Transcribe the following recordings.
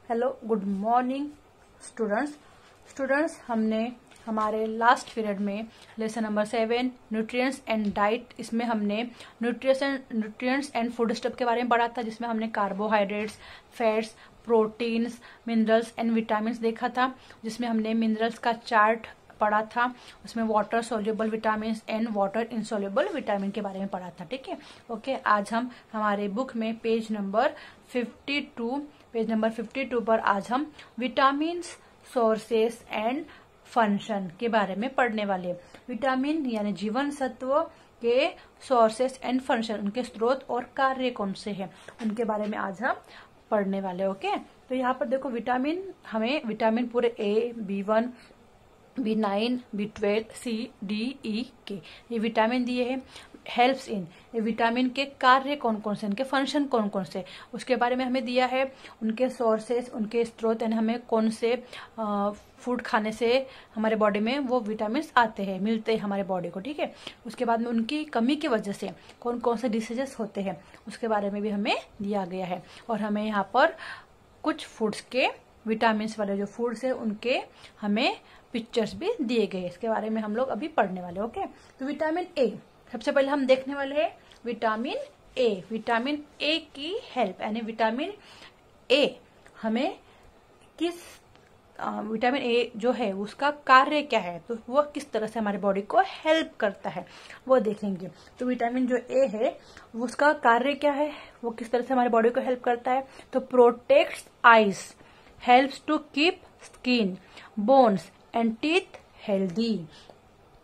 Hello, good morning students. हमने हमारे last period में lesson number 7 nutrients and diet, इसमें हमने न्यूट्रिएंट्स एंड फूड स्टफ के बारे में पढ़ा था, जिसमें हमने carbohydrates, fats, proteins, minerals and vitamins देखा था, जिसमें हमने मिनरल्स का चार्ट पढ़ा था। उसमें water soluble vitamin and water insoluble vitamin के बारे में पढ़ा था। ठीक है, ओके। आज हम हमारे बुक में पेज नंबर 52 पर आज हम विटामिन सोर्सेस एंड फंक्शन के बारे में पढ़ने वाले। विटामिन यानी जीवन सत्व के सोर्सेस एंड फंक्शन, उनके स्रोत और कार्य कौन से हैं, उनके बारे में आज हम पढ़ने वाले। ओके, तो यहाँ पर देखो हमें विटामिन पूरे A, B1, B9, B12, C, D, E, K ये विटामिन दिए हैं। हेल्प्स इन, ये विटामिन के कार्य कौन कौन से, इनके फंक्शन कौन कौन से, उसके बारे में हमें दिया है। उनके सोर्सेस, उनके स्रोत, यानी हमें कौन से फूड खाने से हमारे बॉडी में वो विटामिन आते हैं, मिलते हैं हमारे बॉडी को। ठीक है, उसके बाद में उनकी कमी की वजह से कौन कौन से डिसीजेस होते हैं, उसके बारे में भी हमें दिया गया है। और हमें यहाँ पर कुछ फूड्स के विटामिन वाले जो फूड्स है उनके हमें पिक्चर्स भी दिए गए, इसके बारे में हम लोग अभी पढ़ने वाले। ओके, तो विटामिन ए सबसे पहले हम देखने वाले हैं। विटामिन ए की हेल्प, यानी विटामिन ए हमें विटामिन ए जो है उसका कार्य क्या है, तो वो किस तरह से हमारे बॉडी को हेल्प करता है वो देखेंगे। तो विटामिन जो ए है उसका कार्य क्या है, वो किस तरह से हमारे बॉडी को हेल्प करता है। तो protects eyes, helps to keep skin, bones and teeth healthy.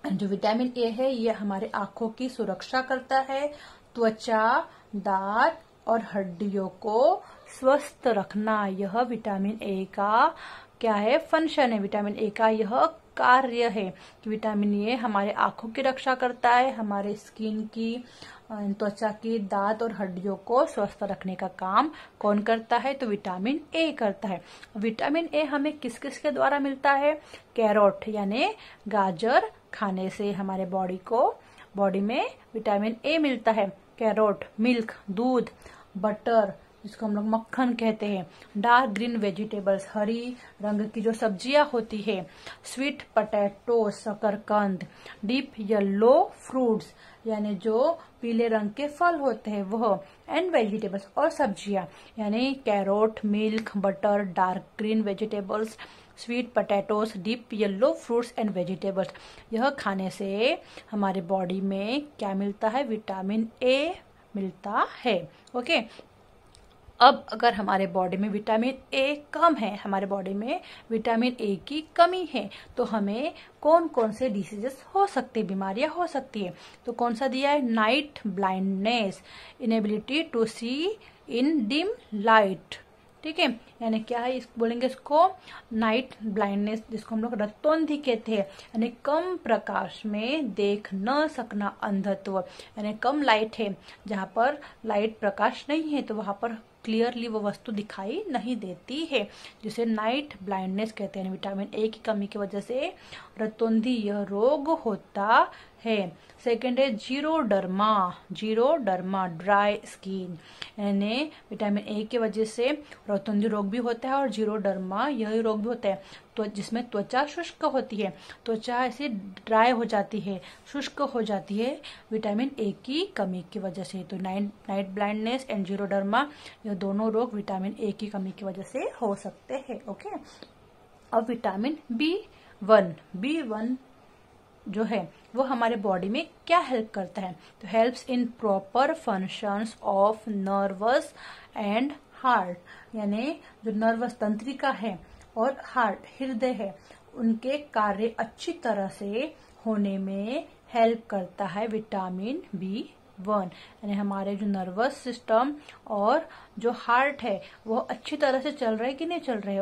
जो विटामिन ए है ये हमारे आंखों की सुरक्षा करता है, त्वचा, दांत और हड्डियों को स्वस्थ रखना, यह विटामिन ए का क्या है, फंक्शन है। विटामिन ए का यह कार्य है कि विटामिन ए हमारे आंखों की रक्षा करता है, हमारे स्किन की, त्वचा की, दांत और हड्डियों को स्वस्थ रखने का काम कौन करता है, तो विटामिन ए करता है। विटामिन ए हमें किस किस के द्वारा मिलता है, कैरोट यानी गाजर खाने से हमारे बॉडी में विटामिन ए मिलता है। कैरोट, मिल्क, दूध, बटर जिसको हम लोग मक्खन कहते हैं, डार्क ग्रीन वेजिटेबल्स, हरी रंग की जो सब्जियां होती है, स्वीट पोटैटो, शकरकंद, डीप येलो फ्रूट्स यानी जो पीले रंग के फल होते हैं वह, एंड वेजिटेबल्स और सब्जियां यानी carrot, milk, butter, dark green vegetables, sweet potatoes, deep yellow fruits and vegetables, यह खाने से हमारे बॉडी में क्या मिलता है, विटामिन ए मिलता है। ओके, अब अगर हमारे बॉडी में विटामिन ए कम है, हमारे बॉडी में विटामिन ए की कमी है, तो हमें कौन कौन से डिसीजेस हो सकते हैं, बीमारियां हो सकती है। तो कौन सा दिया है, night blindness, inability to see in dim light. ठीक है, यानी क्या है, बोलेंगे इसको नाइट ब्लाइंडनेस, जिसको हम लोग रतौंधी कहते हैं, यानी कम प्रकाश में देख न सकना, अंधत्व, यानी कम लाइट है, जहां पर लाइट प्रकाश नहीं है तो वहां पर क्लियरली वो वस्तु दिखाई नहीं देती है, जिसे नाइट ब्लाइंडनेस कहते हैं। विटामिन ए की कमी की वजह से रतौंधी यह रोग होता है। सेकेंड है जीरोडर्मा, ड्राई स्किन, यानी विटामिन ए की वजह से रतौंधी रोग भी होता है और जीरोडर्मा यह रोग भी होता है, तो जिसमें त्वचा शुष्क होती है, त्वचा ऐसे ड्राई हो जाती है, शुष्क हो जाती है विटामिन ए की कमी की वजह से। तो नाइट ब्लाइंडनेस एंड जीरोडर्मा यह दोनों रोग विटामिन ए की कमी की वजह से हो सकते हैं। ओके, अब विटामिन B1 जो है वो हमारे बॉडी में क्या हेल्प करता है, तो helps in proper functions of nervous and heart, यानी जो नर्वस तंत्रिका है और हार्ट, हृदय है, उनके कार्य अच्छी तरह से होने में हेल्प करता है विटामिन B1। यानी हमारे जो नर्वस सिस्टम और जो हार्ट है वो अच्छी तरह से चल रहे कि नहीं चल रहे,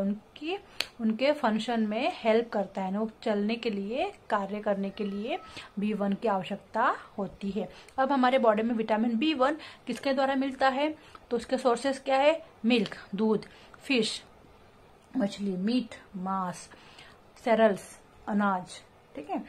उनके फंक्शन में हेल्प करता है। वो चलने के लिए, कार्य करने के लिए B1 की आवश्यकता होती है। अब हमारे बॉडी में विटामिन B1 किसके द्वारा मिलता है, तो उसके सोर्सेस क्या है, मिल्क, दूध, फिश, मछली, मीट, मांस, सेरल्स, अनाज, ठीक है,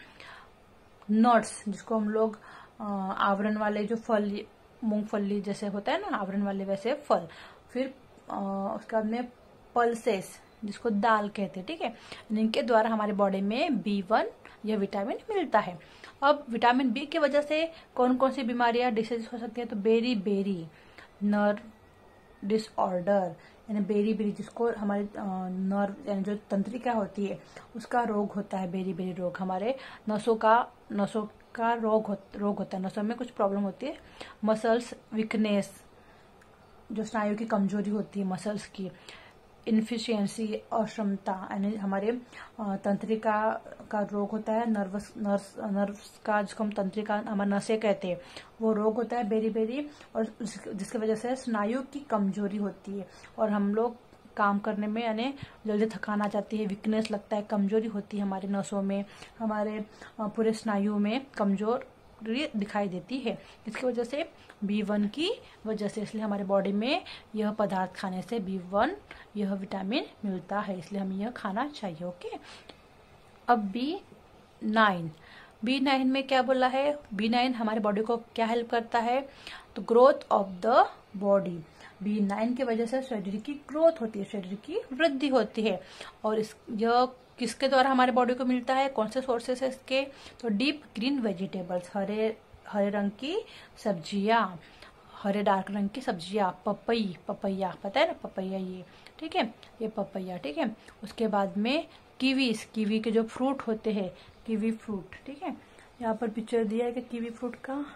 नट्स जिसको हम लोग आवरण वाले जो फल, मूंगफली जैसे होता है ना आवरण वाले वैसे फल, फिर उसके बाद में पल्सेस, जिसको दाल कहते हैं, ठीक है, जिनके द्वारा हमारे बॉडी में B1 यह विटामिन मिलता है। अब विटामिन बी की वजह से कौन कौन सी बीमारियां, डिसीज हो सकती है, तो बेरी बेरी नर्व डिसऑर्डर, यानी बेरी बेरी जिसको हमारे नर्व यानी जो तंत्रिका होती है उसका रोग होता है, बेरी बेरी रोग। हमारे नसों का रोग होता है, नसों में कुछ प्रॉब्लम होती है। मसल्स वीकनेस, जो स्नायु की कमजोरी होती है मसल्स की। इनफिशियंसी, अक्षमता, यानी हमारे तंत्रिका का रोग होता है, नर्व्स का, जिसको हम तंत्रिका हमारे नसें कहते हैं, वो रोग होता है बेरी बेरी, और जिसकी वजह से स्नायु की कमजोरी होती है और हम लोग काम करने में यानी जल्दी थकान आ जाती है, वीकनेस लगता है, कमजोरी होती है हमारे नसों में, हमारे पूरे स्नायु में कमजोर दिखाई देती है, जिसकी वजह से B1 की वजह से। इसलिए हमारे बॉडी में यह पदार्थ खाने से B1 यह विटामिन मिलता है, इसलिए हमें यह खाना चाहिए। ओके, अब B9 में क्या बोला है? B9 हमारे बॉडी को क्या हेल्प करता है? तो growth of the body. B9 की वजह से शरीर की ग्रोथ होती है, शरीर की वृद्धि होती है। और यह किसके द्वारा हमारे बॉडी को मिलता है? कौन से सोर्सेस है इसके? तो डीप ग्रीन वेजिटेबल्स, हरे रंग की सब्जियां, हरे डार्क रंग की सब्जियां, पपैया पता है ना, पपैया ये, ठीक है, ये पपैया, ठीक है। उसके बाद में कीवी के जो फ्रूट होते हैं, कीवी फ्रूट, ठीक है। यहाँ पर पिक्चर दिया है कि कीवी फ्रूट का,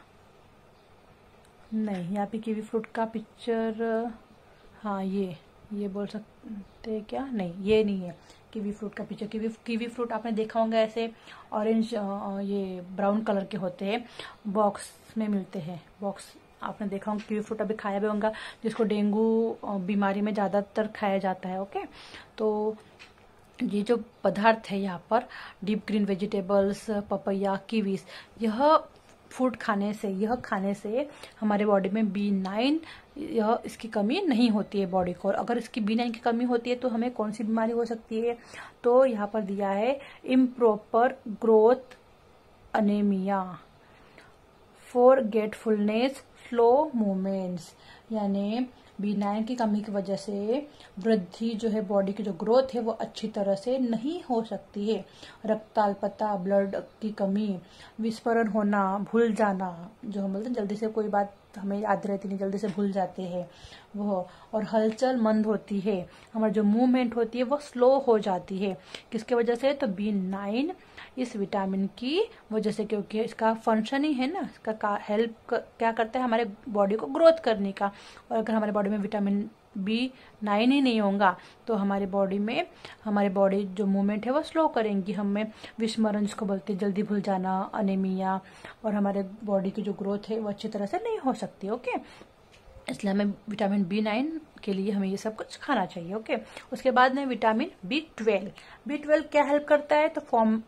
नहीं, यहाँ पे कीवी फ्रूट का पिक्चर, हाँ ये बोल सकते क्या? नहीं, ये नहीं है कीवी फ्रूट का पिक्चर। कीवी फ्रूट आपने देखा होगा, ऐसे ऑरेंज ये ब्राउन कलर के होते हैं, बॉक्स में मिलते हैं, बॉक्स आपने देखा होगा। कीवी फ्रूट अभी खाया भी होगा, जिसको डेंगू बीमारी में ज्यादातर खाया जाता है। ओके, तो ये जो पदार्थ है यहाँ पर, deep green vegetables, papaya, Kiwis, यह फूड खाने से हमारे बॉडी में B9 इसकी कमी नहीं होती है बॉडी को। और अगर इसकी B9 की कमी होती है तो हमें कौन सी बीमारी हो सकती है? तो यहाँ पर दिया है improper growth, anaemia, forgetfulness, slow movements, यानी B9 की कमी की वजह से वृद्धि जो है, बॉडी की जो ग्रोथ है वो अच्छी तरह से नहीं हो सकती है। रक्ताल्पता, ब्लड की कमी, विस्मरण होना, भूल जाना, जो हम बोलते हैं जल्दी से कोई बात हमें याद रहती नहीं, जल्दी से भूल जाते हैं वो, और हलचल मंद होती है, हमारी जो मूवमेंट होती है वो स्लो हो जाती है। किसके वजह से? तो B9 इस विटामिन की वजह से, क्योंकि इसका फंक्शन ही है ना, इसका हेल्प क्या करता है? हमारे बॉडी को ग्रोथ करने का। और अगर हमारे बॉडी में विटामिन B9 ही नहीं होगा तो हमारी बॉडी जो मूवमेंट है वो स्लो करेंगी, हमें विस्मरण जिसको बोलते हैं, जल्दी भूल जाना, अनेमिया, और हमारे बॉडी की जो ग्रोथ है वो अच्छी तरह से नहीं हो सकती। ओके, इसलिए हमें विटामिन B9 के लिए हमें ये सब कुछ खाना चाहिए। ओके, उसके बाद में विटामिन B12 क्या हेल्प करता है? तो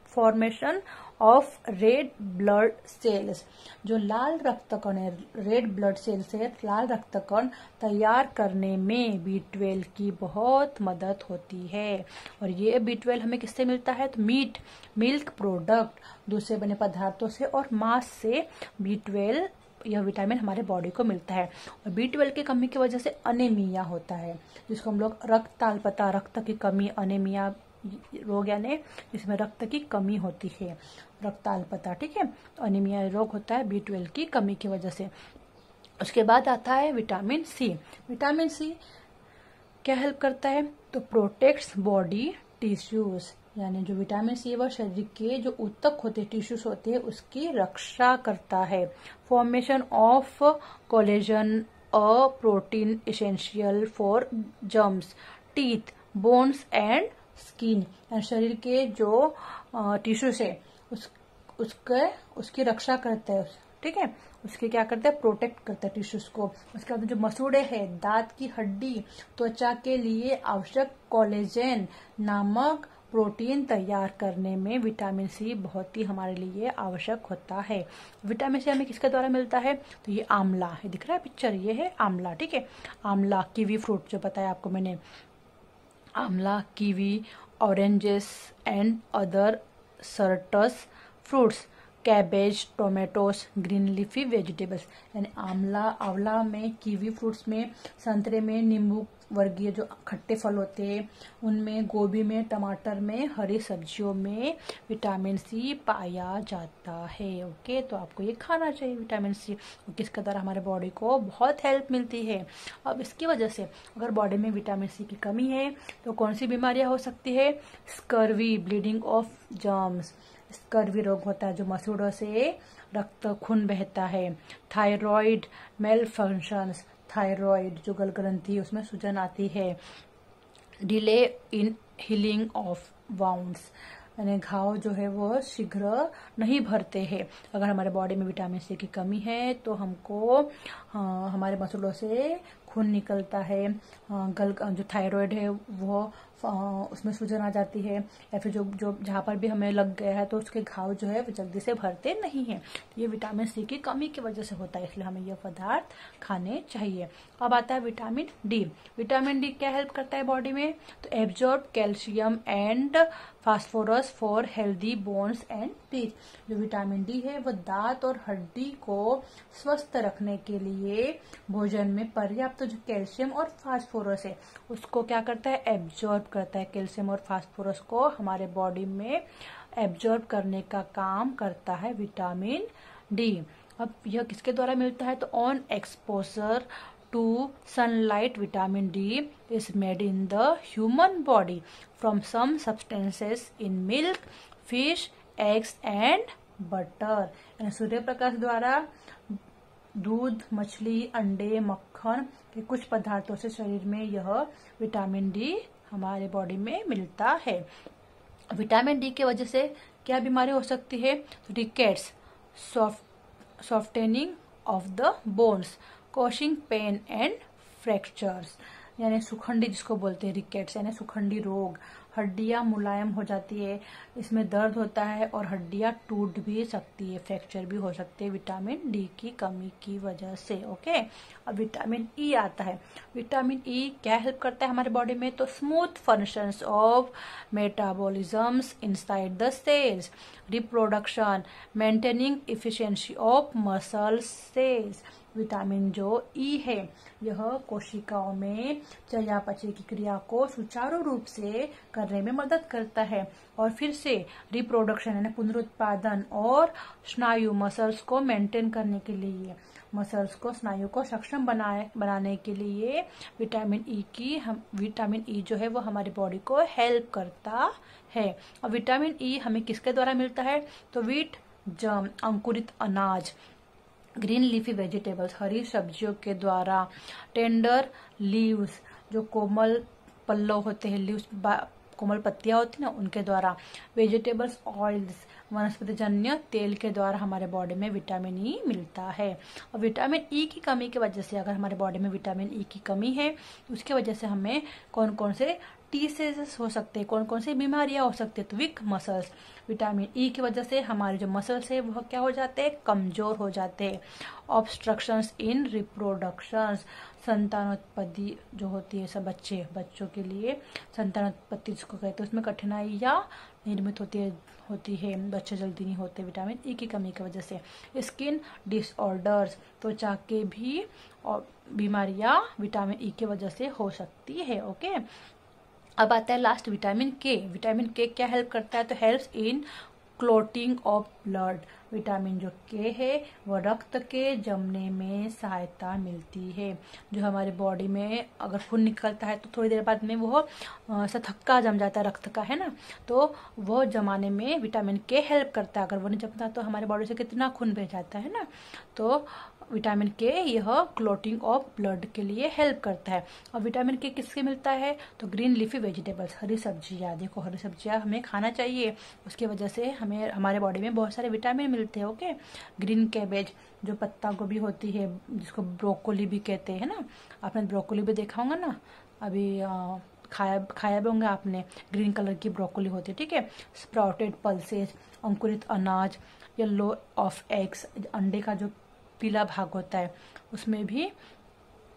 formation of red blood cells, जो लाल रक्त कण है, रेड ब्लड सेल से लाल रक्त कण तैयार करने में B12 की बहुत मदद होती है। और ये B12 हमें किससे मिलता है? तो मिल्क प्रोडक्ट, दूध से बने पदार्थों से और मांस से B12 यह विटामिन हमारे बॉडी को मिलता है। और B12 की कमी की वजह से अनेमिया होता है, जिसको हम लोग रक्ताल्पता, रक्त की कमी, अनेमिया रोग यानी जिसमें रक्त की कमी होती है, रक्ताल्पता, ठीक है। तो अनेमिया रोग होता है B12 की कमी की वजह से। उसके बाद आता है विटामिन C क्या हेल्प करता है? तो प्रोटेक्ट्स बॉडी टिश्यूज, यानी जो विटामिन C वह शरीर के जो ऊतक होते हैं, टिश्यूज होते हैं, उसकी रक्षा करता है। Formation of collagen, a protein essential for germs, teeth, bones and skin, शरीर के जो टिश्यूज है उसकी रक्षा करता है, ठीक है, उसके क्या करता है? प्रोटेक्ट करता है टिश्यूज को। उसके बाद जो मसूड़े हैं, दांत की हड्डी, त्वचा के लिए आवश्यक कोलेजन नामक प्रोटीन तैयार करने में विटामिन C बहुत ही हमारे लिए आवश्यक होता है। विटामिन C हमें किसके द्वारा मिलता है? तो ये आंवला है, दिख रहा है पिक्चर, ये है आंवला, ठीक है। आंवला, कीवी फ्रूट जो बताया आपको मैंने, amla, kiwi, oranges and other citrus fruits, cabbage, tomatoes, green leafy vegetables, यानी आंवला में, कीवी फ्रूट्स में, संतरे में, नींबू वर्गीय जो खट्टे फल होते हैं उनमें, गोभी में, टमाटर में, हरी सब्जियों में विटामिन सी पाया जाता है। ओके, तो आपको ये खाना चाहिए विटामिन सी, किसके द्वारा हमारे बॉडी को बहुत हेल्प मिलती है। अब इसकी वजह से अगर बॉडी में विटामिन सी की कमी है तो कौन सी बीमारियां हो सकती है? Scurvy, bleeding of germs, scurvy रोग होता है जो मसूड़ों से रक्त खून बहता है। थायराइड मेल फंक्शंस, थायराइड जो गलग्रंथि उसमें सूजन आती है। Delay in healing of wounds, यानी घाव जो है वो शीघ्र नहीं भरते हैं। अगर हमारे बॉडी में विटामिन सी की कमी है तो हमको हमारे मसूड़ों से खून निकलता है, जो थायराइड है वो उसमें सूजन आ जाती है, या फिर जो जहाँ पर भी हमें लग गया है तो उसके घाव जो है वो जल्दी से भरते नहीं हैं। ये विटामिन सी की कमी की वजह से होता है, इसलिए हमें ये पदार्थ खाने चाहिए। अब आता है विटामिन डी। विटामिन डी क्या हेल्प करता है बॉडी में? तो absorb calcium and phosphorus for healthy bones and teeth. जो विटामिन डी है वो दांत और हड्डी को स्वस्थ रखने के लिए भोजन में पर्याप्त जो कैल्शियम और फास्फोरस है उसको क्या करता है? एब्जॉर्ब करता है। कैल्शियम और फास्फोरस को हमारे बॉडी में एब्जॉर्ब करने का काम करता है विटामिन डी। अब यह किसके द्वारा मिलता है? तो on exposure to sunlight, vitamin D is made in the human body from some substances in milk, fish, eggs and butter। यानी सूर्य प्रकाश द्वारा दूध, मछली, अंडे, मक्खन के कुछ पदार्थों से शरीर में यह विटामिन डी हमारे बॉडी में मिलता है। विटामिन डी की वजह से क्या बीमारी हो सकती है? Rickets, softening of the bones, causing pain and fractures, यानी सुखंडी जिसको बोलते हैं रिकेट्स, यानी सुखंडी रोग। हड्डियां मुलायम हो जाती है, इसमें दर्द होता है और हड्डियां टूट भी सकती है, फ्रैक्चर भी हो सकते हैं विटामिन डी की कमी की वजह से। ओके, अब विटामिन ई आता है। विटामिन ई क्या हेल्प करता है हमारे बॉडी में? तो smooth functions of metabolisms inside the cells, reproduction, maintaining efficiency of muscle cells. Vitamin जो ई है यह कोशिकाओं में चयापचय की क्रिया को सुचारू रूप से करने में मदद करता है और फिर से रिप्रोडक्शन यानी पुनरुत्पादन और स्नायु मसल्स को मेंटेन करने के लिए, मसल्स को, स्नायु को सक्षम बनाने के लिए विटामिन ई जो है वो हमारी बॉडी को हेल्प करता है। और विटामिन ई हमें किसके द्वारा मिलता है? तो व्हीट जर्म, अंकुरित अनाज, ग्रीन लीफी वेजिटेबल्स, हरी सब्जियों के द्वारा, टेंडर लीव्स जो कोमल पल्लव होते हैं, लीव्स कोमल पत्तियां होती हैं ना, उनके द्वारा, वेजिटेबल्स ऑयल्स, वनस्पति जन्य तेल के द्वारा हमारे बॉडी में विटामिन ई मिलता है। और विटामिन ई की कमी की वजह से, अगर हमारे बॉडी में विटामिन ई की कमी है तो उसकी वजह से हमें कौन कौन से डिसीजेस हो सकते हैं, कौन कौन सी बीमारियां हो सकती है? तो वीक मसल्स। विटामिन ई की वजह से हमारे जो मसल्स है वह क्या हो जाते हैं? कमजोर हो जाते हैं। ऑब्स्ट्रक्शंस इन रिप्रोडक्शंस, संतानोत्पत्ति जो होती है, सब बच्चों के लिए संतानोत्पत्ति जिसको कहते हैं उसमें कठिनाइयां निर्मित होती है, बच्चे जल्दी नहीं होते विटामिन ई की कमी की वजह से। स्किन डिसऑर्डर्स, त्वचा के भी बीमारियां विटामिन ई की वजह से हो सकती है। ओके, अब आता है लास्ट विटामिन के। विटामिन के क्या हेल्प करता है? तो helps in clotting of blood. Vitamin जो के है वो रक्त के जमने में सहायता मिलती है। जो हमारे बॉडी में अगर खून निकलता है तो थोड़ी देर बाद में वो थक्का जम जाता है रक्त का, है ना, तो वो जमाने में विटामिन के हेल्प करता है। अगर वो नहीं जमता तो हमारे बॉडी से कितना खून बह जाता है ना, तो विटामिन के यह क्लोटिंग ऑफ ब्लड के लिए हेल्प करता है। और विटामिन के किससे मिलता है? तो ग्रीन लीफी वेजिटेबल्स, हरी सब्जियां। देखो हरी सब्जियां हमें खाना चाहिए, उसकी वजह से हमें हमारे बॉडी में बहुत सारे विटामिन मिलते हैं। ओके, ग्रीन कैबेज जो पत्ता गोभी होती है जिसको ब्रोकोली भी कहते हैं ना, आपने ब्रोकोली भी देखा होगा ना, अभी खाया भी होंगे आपने। ग्रीन कलर की ब्रोकोली होती है, ठीक है। स्प्राउटेड पल्सेस, अंकुरित अनाज, येलो ऑफ एग्स, अंडे का जो पीला भाग होता है उसमें भी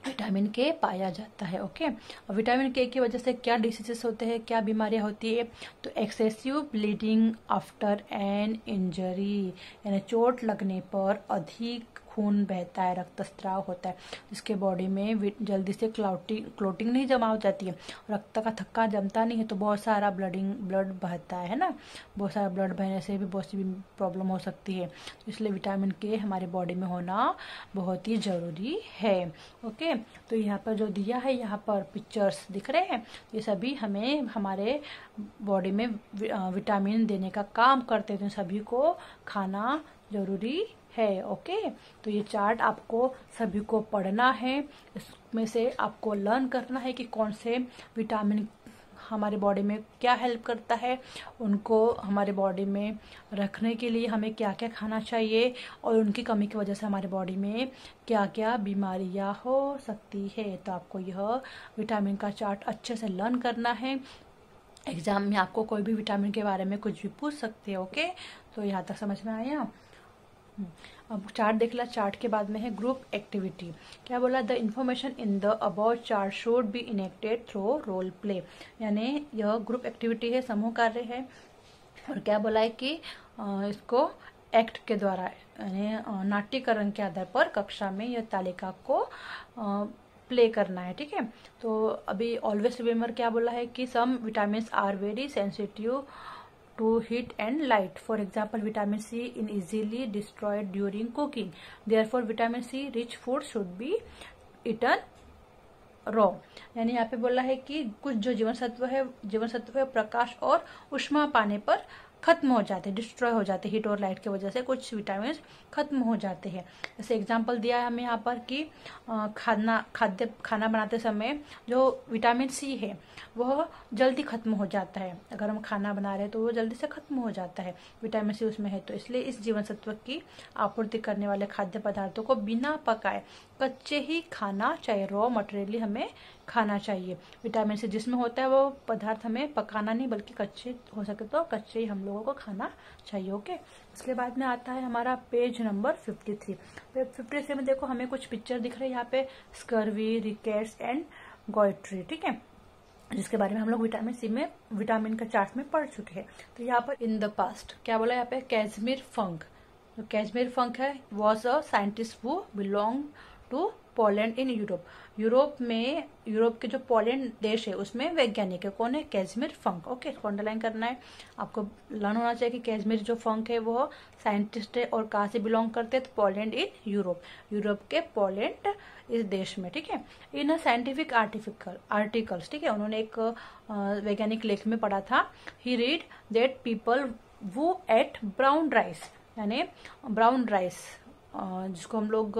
विटामिन के पाया जाता है। ओके, और विटामिन के की वजह से क्या डिसीजेस होते हैं, क्या बीमारियां होती है? तो excessive bleeding after an injury, यानी चोट लगने पर अधिक खून बहता है, रक्तस्राव होता है, जिसके बॉडी में जल्दी से क्लोटिंग नहीं जमा हो जाती है, रक्त का थक्का जमता नहीं है, तो बहुत सारा ब्लड बहता है ना। बहुत सारा ब्लड बहने से भी बहुत सी प्रॉब्लम हो सकती है, तो इसलिए विटामिन के हमारे बॉडी में होना बहुत ही ज़रूरी है। ओके, तो यहाँ पर जो दिया है, यहाँ पर पिक्चर्स दिख रहे हैं, ये सभी हमें हमारे बॉडी में विटामिन देने का काम करते हैं, तो सभी को खाना जरूरी है। ओके, तो ये चार्ट आपको सभी को पढ़ना है, इसमें से आपको लर्न करना है कि कौन से विटामिन हमारे बॉडी में क्या हेल्प करता है, उनको हमारे बॉडी में रखने के लिए हमें क्या क्या खाना चाहिए, और उनकी कमी की वजह से हमारे बॉडी में क्या क्या बीमारियां हो सकती है। तो आपको यह विटामिन का चार्ट अच्छे से लर्न करना है। एग्जाम में आपको कोई भी विटामिन के बारे में कुछ भी पूछ सकते हैं। ओके, तो यहाँ तक समझ में आया। अब चार्ट देख ला। चार्ट के बाद में है ग्रुप एक्टिविटी। क्या बोला? The information in the about chart should be enacted through role play, यानी यह ग्रुप एक्टिविटी है, समूह कार्य है। और क्या बोला है कि इसको एक्ट के द्वारा यानी नाट्यकरण के आधार पर कक्षा में यह तालिका को प्ले करना है। ठीक है, तो अभी ऑलवेज रिमेम्बर क्या बोला है कि some vitamin are very sensitive to heat and light. For example, vitamin C is easily destroyed during cooking. Therefore, vitamin C rich food should be eaten raw. यानी यहाँ पे बोला है कि कुछ जो जीवन सत्व है प्रकाश और उष्मा पाने पर खत्म हो जाते हैं, डिस्ट्रॉय हो जाते हैं। हीट और लाइट की वजह से कुछ विटामिन खत्म हो जाते हैं। जैसे एग्जांपल दिया है हमें यहाँ पर कि खाना बनाते समय जो विटामिन सी है वह जल्दी खत्म हो जाता है। अगर हम खाना बना रहे हैं तो वो जल्दी से खत्म हो जाता है, विटामिन सी उसमें है। तो इसलिए इस जीवन सत्व की आपूर्ति करने वाले खाद्य पदार्थों को बिना पकाए कच्चे ही खाना चाहिए, रॉ मटेरियल हमें खाना चाहिए। विटामिन सी जिसमें होता है वो पदार्थ हमें पकाना नहीं बल्कि कच्चे हो सके तो कच्चे ही हम लोगों को खाना चाहिए। ओके, उसके बाद में आता है हमारा पेज नंबर 53। 53 में देखो हमें कुछ पिक्चर दिख रहे हैं यहाँ पे, स्कर्वी, रिकेट्स एंड गॉइट्री। ठीक है, जिसके बारे में हम लोग विटामिन सी में विटामिन का चार्ट में पढ़ चुके हैं। तो यहाँ पर इन द पास्ट क्या बोला यहाँ पे, कैज़मिर फंक। जो कैज़मिर फंक है was a scientist who belong to Poland in Europe. Europe के जो पोलैंड देश है उसमें वैज्ञानिक है, कौन है? कैज़मिर फंक। ओके, इसको अंडरलाइन करना है। आपको लर्न होना चाहिए कि कैज़मिर जो फंक है वो साइंटिस्ट है और कहाँ से बिलोंग करते हैं? तो पोलैंड इन यूरोप के पोलैंड इस देश में। ठीक है, इन अ साइंटिफिक आर्टिकल्स। ठीक है, उन्होंने एक वैज्ञानिक लेख में पढ़ा था, ही रीड दैट पीपल वो एट ब्राउन राइस, यानी ब्राउन राइस जिसको हम लोग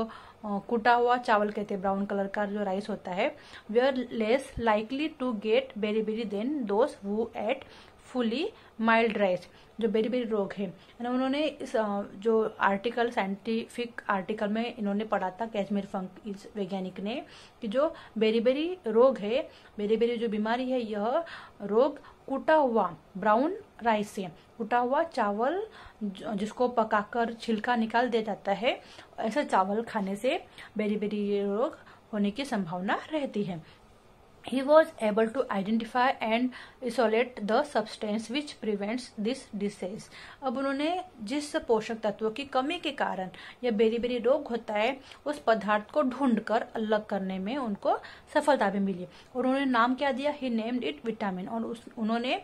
कुटा हुआ चावल कहते हैं, ब्राउन कलर का जो राइस होता है, we are less likely to get beri than those who ate fully milled rice. जो बेरी रोग है ना, उन्होंने इस जो आर्टिकल साइंटिफिक आर्टिकल में इन्होंने पढ़ा था, कैज़मिर फंक इस वैज्ञानिक ने, कि जो बेरी रोग है, बेरी जो बीमारी है, यह रोग कुटा हुआ ब्राउन राइस से, कुटा हुआ चावल जिसको पकाकर छिलका निकाल दिया जाता है, ऐसा चावल खाने से बेरी रोग होने की संभावना रहती है। He was able to identify and isolate the substance which prevents this disease. अब उन्होंने जिस पोषक तत्वों की कमी के कारण यह बेरी रोग होता है उस पदार्थ को ढूंढकर अलग करने में उनको सफलता भी मिली, और उन्होंने नाम क्या दिया? He named it vitamin, और उन्होंने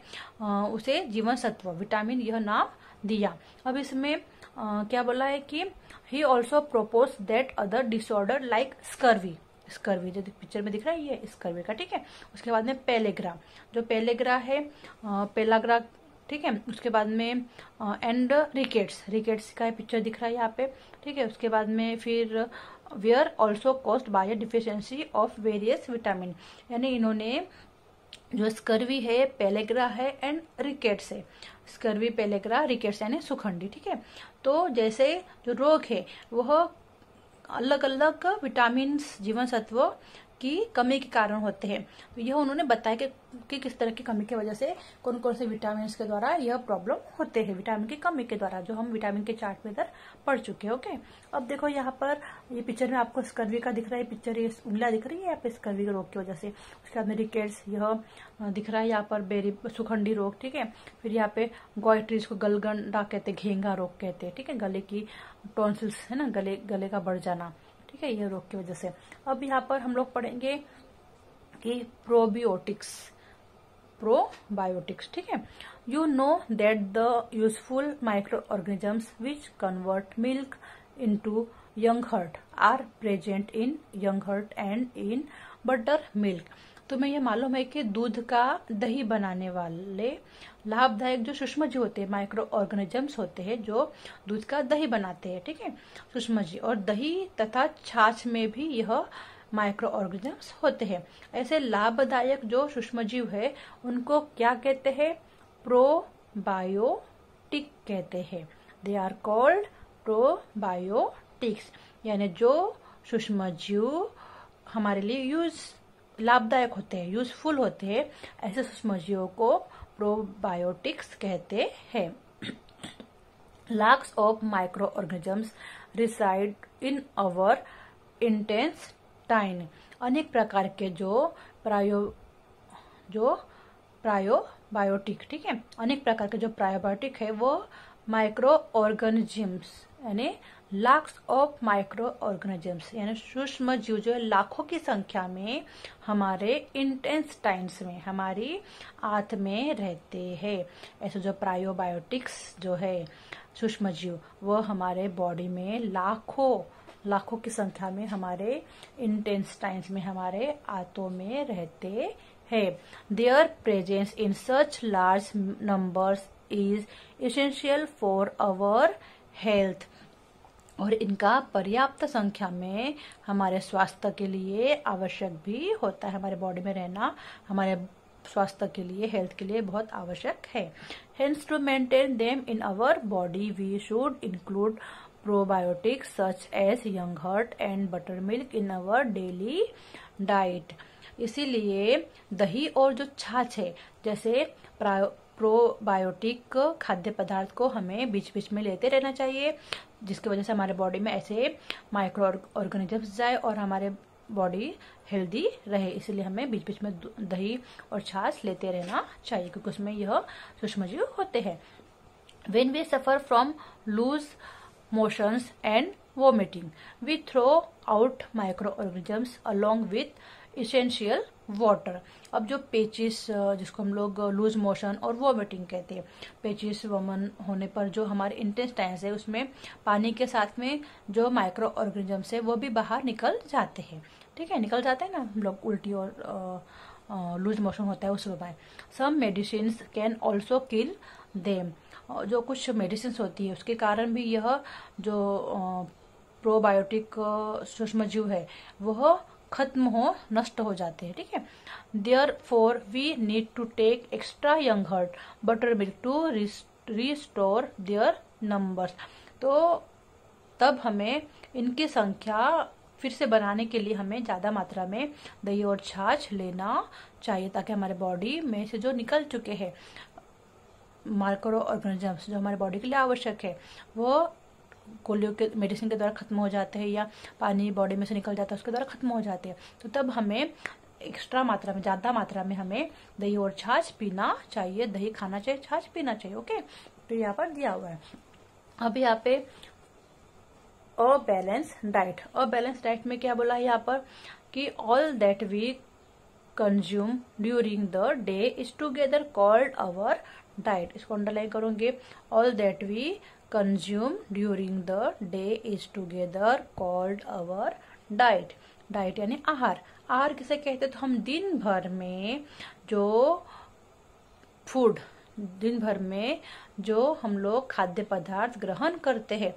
उसे जीवन सत्व विटामिन यह नाम दिया। अब इसमें क्या बोला है कि he also proposed that other disorder like scurvy जो पिक्चर में दिख रहा है ये स्कर्वी का। ठीक है, उसके बाद में पेलेग्रा, जो पेलेग्रा है पेलाग्रा। ठीक है, उसके बाद में एंड रिकेट्स का पिक्चर दिख रहा है यहाँ पे। ठीक है, उसके बाद में फिर were also caused by deficiency of various vitamin, यानी इन्होंने जो स्कर्वी है, पेलेग्रा है एंड रिकेट्स है, स्कर्वी, पेलेग्रा, रिकेट्स यानी सुखंडी। ठीक है, तो जैसे जो रोग है वह अलग अलग विटामिन जीवन सत्वों की कमी के कारण होते हैं। तो यह उन्होंने बताया कि किस तरह की कमी की वजह से कौन कौन से विटामिन के द्वारा यह प्रॉब्लम होते हैं, विटामिन की कमी के द्वारा, जो हम विटामिन के चार्ट में इधर पढ़ चुके हैं। ओके, अब देखो यहाँ पर ये पिक्चर में आपको स्कर्वी का दिख रहा है, पिक्चर ये उंगलियां दिख रही है यहाँ पे स्कर्वी के रोग की वजह से। उसके बाद में रिकेट्स यह दिख रहा है यहाँ पर, बेरी सुखंडी रोग, ठीक है। फिर यहाँ पे गॉइट्रीज को गलगंडा कहते हैं, घेंगा रोग कहते हैं, ठीक है। गले की टॉन्सिल्स है ना, गले का बढ़ जाना, ठीक है, ये रोग की वजह से। अब यहाँ पर हम लोग पढ़ेंगे कि प्रोबायोटिक्स, ठीक है। You know that the useful micro organisms which convert milk into young hurt are present in young hurt and in butter milk। तुम्हें यह मालूम है कि दूध का दही बनाने वाले लाभदायक जो सूक्ष्मजीव होते हैं, माइक्रो ऑर्गेनिजम्स होते हैं, जो दूध का दही बनाते हैं, ठीक है, सूक्ष्मजीव। और दही तथा छाछ में भी यह माइक्रो ऑर्गेनिजम्स होते हैं। ऐसे लाभदायक जो सूक्ष्मजीव है उनको क्या कहते हैं? प्रोबायोटिक कहते हैं। दे आर कॉल्ड प्रोबायोटिक्स, यानी जो सूक्ष्मजीव हमारे लिए लाभदायक होते हैं, यूजफुल होते हैं, ऐसे सूक्ष्मजीवों को प्रोबायोटिक्स कहते हैं। Lakhs of microorganisms reside in our intestine. अनेक प्रकार के जो प्रायोबायोटिक, ठीक है, अनेक प्रकार के जो प्रायोबायोटिक है वो माइक्रो ऑर्गेनिजम्स, यानी लाख्स ऑफ माइक्रो ऑर्गेनिजम्स, यानी सूक्ष्म जीव जो लाखों की संख्या में हमारे इंटेस्टाइन्स में, हमारी आंत में रहते हैं। ऐसे जो प्रायोबायोटिक्स जो है सूक्ष्म जीव, वो हमारे बॉडी में लाखों की संख्या में हमारे इंटेस्टाइन्स में, हमारे आंतों में रहते हैं। Their presence in such large numbers is essential for our health. और इनका पर्याप्त संख्या में हमारे स्वास्थ्य के लिए आवश्यक भी होता है। हमारे बॉडी में रहना हमारे स्वास्थ्य के लिए, हेल्थ के लिए बहुत आवश्यक है। Hence to maintain them in our body we should include probiotics such as yoghurt and buttermilk in our daily diet. इसीलिए दही और जो छाछ है जैसे प्रोबायोटिक खाद्य पदार्थ को हमें बीच बीच में लेते रहना चाहिए, जिसकी वजह से हमारे बॉडी में ऐसे माइक्रो ऑर्गेनिजम्स जाए और हमारे बॉडी हेल्दी रहे। इसलिए हमें बीच बीच में दही और छाछ लेते रहना चाहिए, क्योंकि उसमें यह सूक्ष्मजीव होते हैं। When we suffer from loose motions and vomiting, we throw out microorganisms along with essential water। अब जो पेचिस, जिसको हम लोग लूज मोशन और वोमिटिंग कहते हैं, पेचिस वमन होने पर जो हमारे इंटेस्टाइन्स है उसमें पानी के साथ में जो माइक्रो ऑर्गेनिजम्स है वो भी बाहर निकल जाते हैं, ठीक है, निकल जाते हैं ना हम लोग, उल्टी और लूज मोशन होता है उस समय। Some medicine can also kill them. जो कुछ मेडिसिन होती है उसके कारण भी यह जो प्रोबायोटिक सूक्ष्मजीव है वह नष्ट हो जाते हैं, ठीक है। Therefore we need to take extra yoghurt buttermilk to restore their numbers. तो तब हमें इनकी संख्या फिर से बढ़ाने के लिए हमें ज्यादा मात्रा में दही और छाछ लेना चाहिए, ताकि हमारे बॉडी में से जो निकल चुके हैं माइक्रो ऑर्गेनिजम्स जो हमारे बॉडी के लिए आवश्यक है वो गोलियों के मेडिसिन के द्वारा खत्म हो जाते हैं, या पानी बॉडी में से निकल जाता है उसके द्वारा खत्म हो जाते हैं। तो तब हमें एक्स्ट्रा मात्रा में, ज्यादा मात्रा में हमें दही और छाछ पीना चाहिए, दही खाना चाहिए, छाछ पीना चाहिए। ओके, तो यहाँ पर दिया हुआ है। अब यहाँ पे अबैलेंस डाइट, अबैलेंस डाइट में क्या बोला है यहाँ पर कि all that we consume during the day is together called our diet. इसको अंडरलाइन करोगे, all that we consume during the day is together called our diet. Diet यानी आहार। आहार किसे कहते हैं? तो हम दिन भर में जो फूड, दिन भर में जो हम लोग खाद्य पदार्थ ग्रहण करते हैं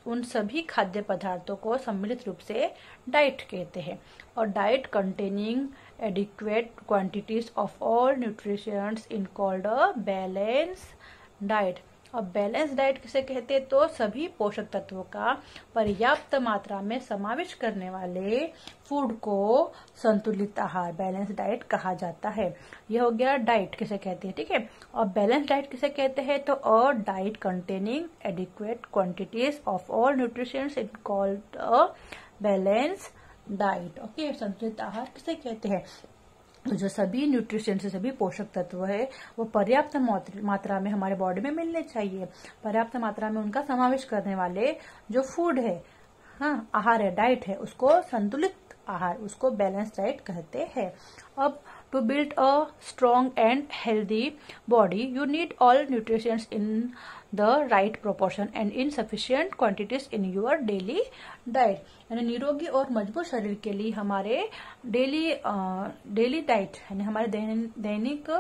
उन सभी खाद्य पदार्थों को सम्मिलित रूप से डाइट कहते हैं। और diet containing adequate quantities of all nutritions in called a balance diet. अब बैलेंस डाइट किसे कहते हैं, तो सभी पोषक तत्वों का पर्याप्त मात्रा में समावेश करने वाले फूड को संतुलित आहार बैलेंस डाइट कहा जाता है। यह हो गया डाइट किसे कहते हैं, ठीक है। और बैलेंस डाइट किसे कहते हैं, तो a diet containing adequate quantities of all nutritions is called a balance diet. Okay, संतुलित आहार किसे कहते हैं, तो जो सभी न्यूट्रिशन से सभी पोषक तत्व है वो पर्याप्त मात्रा में हमारे बॉडी में मिलने चाहिए। पर्याप्त मात्रा में उनका समावेश करने वाले जो फूड है, हाँ आहार है, डाइट है, उसको संतुलित आहार, उसको बैलेंस डाइट कहते हैं। अब to build a strong and healthy body you need all nutritions in the right proportion and in sufficient quantities in your daily diet. यानी निरोगी और मजबूत शरीर के लिए हमारे डेली डाइट यानी हमारे दैनिक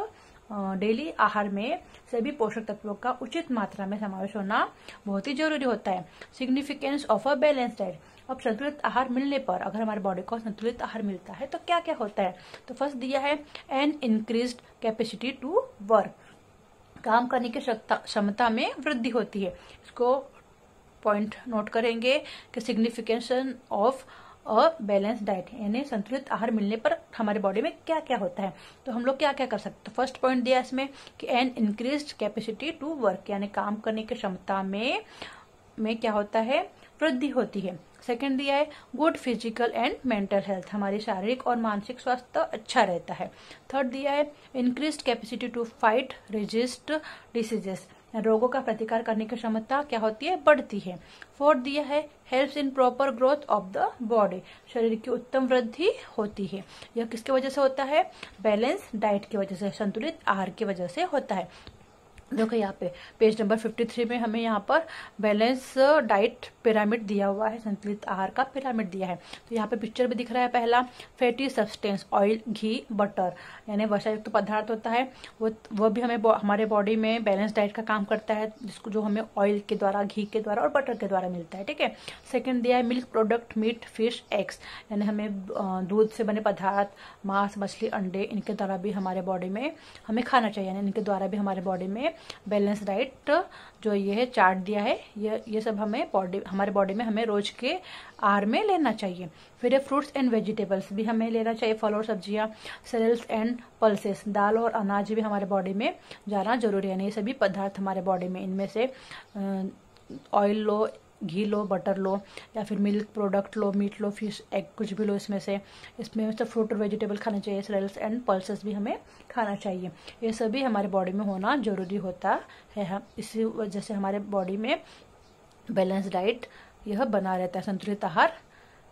डेली आहार में सभी पोषक तत्वों का उचित मात्रा में समावेश होना बहुत ही जरूरी होता है। Significance of a balance diet. अब संतुलित आहार मिलने पर, अगर हमारे बॉडी को संतुलित आहार मिलता है तो क्या क्या होता है, तो फर्स्ट दिया है an increased capacity to work, काम करने की क्षमता में वृद्धि होती है। इसको पॉइंट नोट करेंगे कि signification of a balance diet यानी संतुलित आहार मिलने पर हमारे बॉडी में क्या क्या होता है, तो हम लोग क्या क्या कर सकते हैं। फर्स्ट पॉइंट दिया इसमें कि an increased capacity to work, यानी काम करने की क्षमता में क्या होता है, वृद्धि होती है। सेकंड दिया है good physical and mental health, हमारी शारीरिक और मानसिक स्वास्थ्य अच्छा रहता है। थर्ड दिया है increased capacity to fight resist diseases, रोगों का प्रतिकार करने की क्षमता क्या होती है, बढ़ती है। फोर्थ दिया है helps in proper growth of the body, शरीर की उत्तम वृद्धि होती है। यह किसकी वजह से होता है, बैलेंस डाइट की वजह से, संतुलित आहार की वजह से होता है। देखो यहाँ पे पेज नंबर 53 में हमें यहाँ पर बैलेंस डाइट पिरामिड दिया हुआ है, संतुलित आहार का पिरामिड दिया है। तो यहाँ पे पिक्चर भी दिख रहा है, पहला फैटी सब्सटेंस ऑयल घी बटर यानी वसायुक्त पदार्थ होता है, वो भी हमें हमारे बॉडी में बैलेंस डाइट का काम करता है, जिसको जो हमें ऑयल के द्वारा, घी के द्वारा और बटर के द्वारा मिलता है, ठीक है। सेकेंड दिया है milk product meat fish eggs, यानी हमें दूध से बने पदार्थ, मांस मछली अंडे, इनके द्वारा भी हमारे बॉडी में हमें खाना चाहिए, यानी इनके द्वारा भी हमारे बॉडी में बैलेंस डाइट जो ये है चार्ट दिया है, ये सब हमें हमारे बॉडी में हमें रोज के आहार में लेना चाहिए। फिर फ्रूट्स एंड वेजिटेबल्स भी हमें लेना चाहिए, फल और सब्जियां, सेरेल्स एंड पल्सेस, दाल और अनाज भी हमारे बॉडी में जाना जरूरी है। ये सभी पदार्थ हमारे बॉडी में, इनमें से ऑयल लो, घी लो, बटर लो, या फिर मिल्क प्रोडक्ट लो, मीट लो, फिश एग, कुछ भी लो इसमें से सब फ्रूट और वेजिटेबल खाना चाहिए। सेरेल्स एंड पल्सेस भी हमें खाना चाहिए। ये सभी हमारे बॉडी में होना जरूरी होता है। हम इसी वजह से हमारे बॉडी में बैलेंस डाइट यह बना रहता है, संतुलित आहार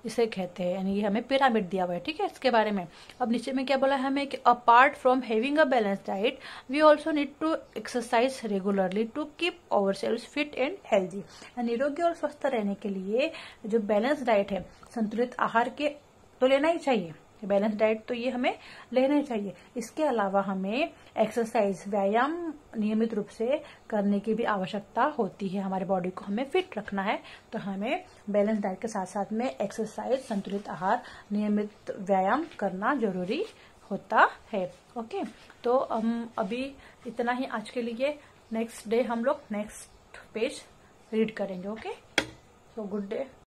इसे कहते हैं। यानी ये हमें पिरामिड दिया हुआ है, ठीक है, इसके बारे में। अब नीचे में क्या बोला है हमें कि apart from having a balance diet we also need to exercise regularly to keep ourselves fit and healthy. निरोगी और स्वस्थ रहने के लिए जो बैलेंस डाइट है, संतुलित आहार के तो लेना ही चाहिए, बैलेंस डाइट तो ये हमें लेना ही चाहिए। इसके अलावा हमें एक्सरसाइज, व्यायाम नियमित रूप से करने की भी आवश्यकता होती है। हमारे बॉडी को हमें फिट रखना है तो हमें बैलेंस डाइट के साथ साथ में एक्सरसाइज, संतुलित आहार, नियमित व्यायाम करना जरूरी होता है। ओके, तो हम अभी इतना ही आज के लिए। नेक्स्ट डे हम लोग नेक्स्ट पेज रीड करेंगे। Okay, so good day.